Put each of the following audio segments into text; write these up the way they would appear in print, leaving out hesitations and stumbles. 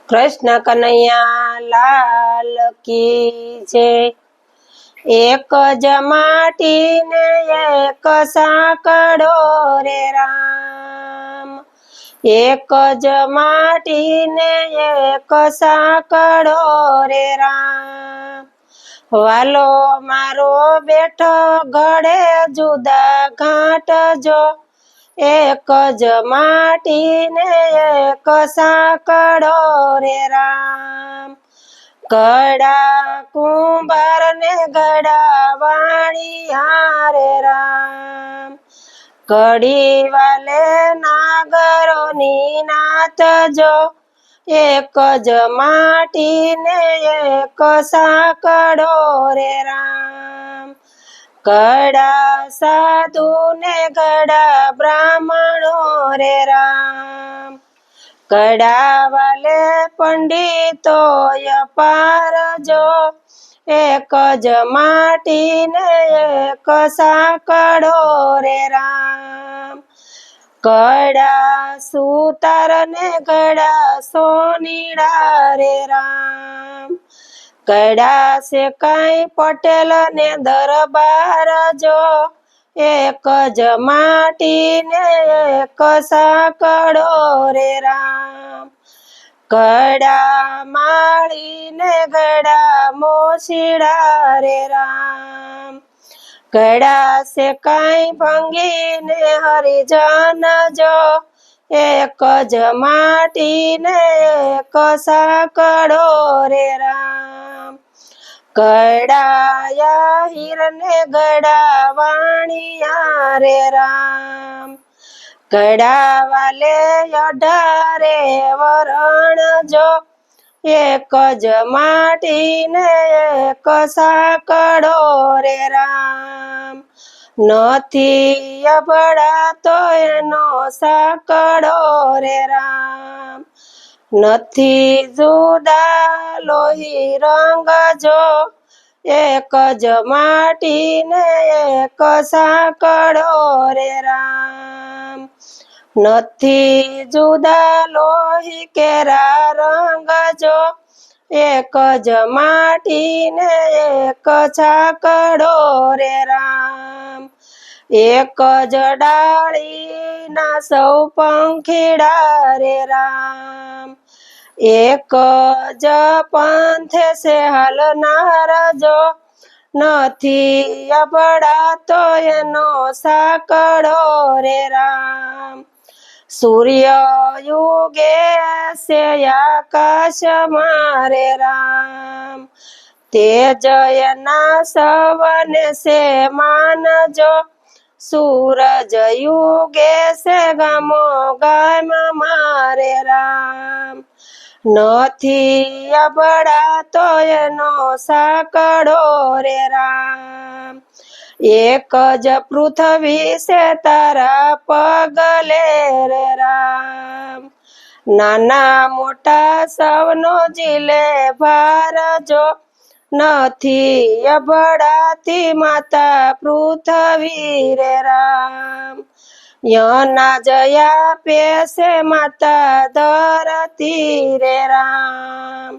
कृष्ण कन्हैया लाल की जय। एक ज माटी ने एक साकड़ो रे राम। एक ज माटी ने एक साकड़ो रे राम। वालो मारो बेठो गड़े जुदा घाट जो। एक ज माटी ने एक साकड़ो रे राम। गड़ा कुंभार ने गड़ा वाणिया रे राम। कड़ी वाले नागरो नी नाथ जो। एक ज माटी ने एक साकड़ो रे राम। गड़ा साधु ने गड़ा ब्राह्मणो रे राम। गड़ा वाले पंडितो पार जो। एक ज माटी ने एक साकड़ो रे राम। गड़ा सूतार ने गड़ा सोनीड़ा रे राम। गड़ा से कई पटेल ने दरबार जो। एक ज माटी ने एक साकड़ो रे राम। गड़ा माड़ी ने गड़ा मोसीड़ा रे राम। गड़ा से कई भंगी ने हरिजन जो। एक ज माटी ने एक साकड़ो रे राम। गड़ा या हिरने गड़ा वाणिया रे राम। गड़ा वाले अडारे वरण जो। एक ज माटी ने एक साकड़ो रे राम। नथी अबड़ा तो एनो साकड़ो रे राम। नथी जुदा लोही रंग जो। एक ज माटी ने एक साकड़ो रे राम। नथी जुदा लोही केरा रंग जो। एक ज माटी ने एक साकड़ो रे राम। एक ज डाली ना सौ पंखीड़ा रे राम। एक ज पंथे से हलनार जो। नथी अबड़ा तो एनो साकड़ो रे राम। सूर्य युगे से आकाश मारे राम। तेज ना सवन से मान जो। सूरज युगे से गमो गाम मारे राम। नथी अबड़ा तो एनो साकड़ो रे राम। एक ज पृथ्वी से तारा पगले रे राम। नाना मोटा सवनो जिले भार जो। नथी अबड़ाती माता पृथ्वी रे राम। यना जया पेसे माता धरती रे राम।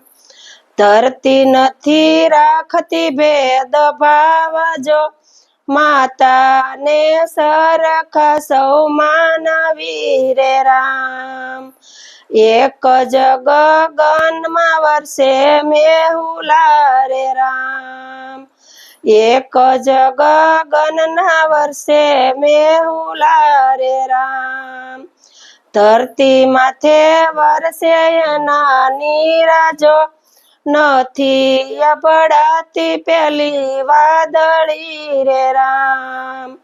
धरती नथी राखती भेद भाव जो। माता ने सरखा सौ मानवी रे राम। एक ज गगन मा वर्षे मेहुला रे राम। एक ज गगन ना वर्षे मेहुला रे राम। धरती माथे वर्षे ना नीराजो। नथी अबड़ाती पेली वादળી रे राम।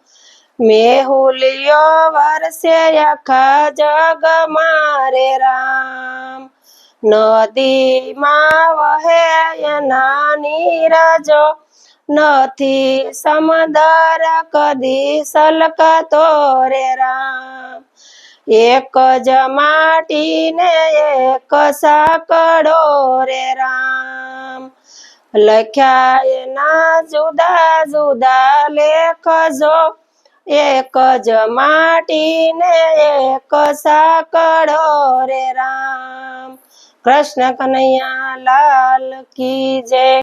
मेहुलियो वर्षे आखा जग मारे राम। नदी मा वहे एना नीराजो। नथी समदर कदी सलकातो रे राम। एक ज माटी ने एक साकड़ो रे राम। लख्या एना जुदा जुदा लेख जो। एक ज माटी ने एक साकड़ो रे राम। કૃષ્ણ કનૈયા લાલ કી જય।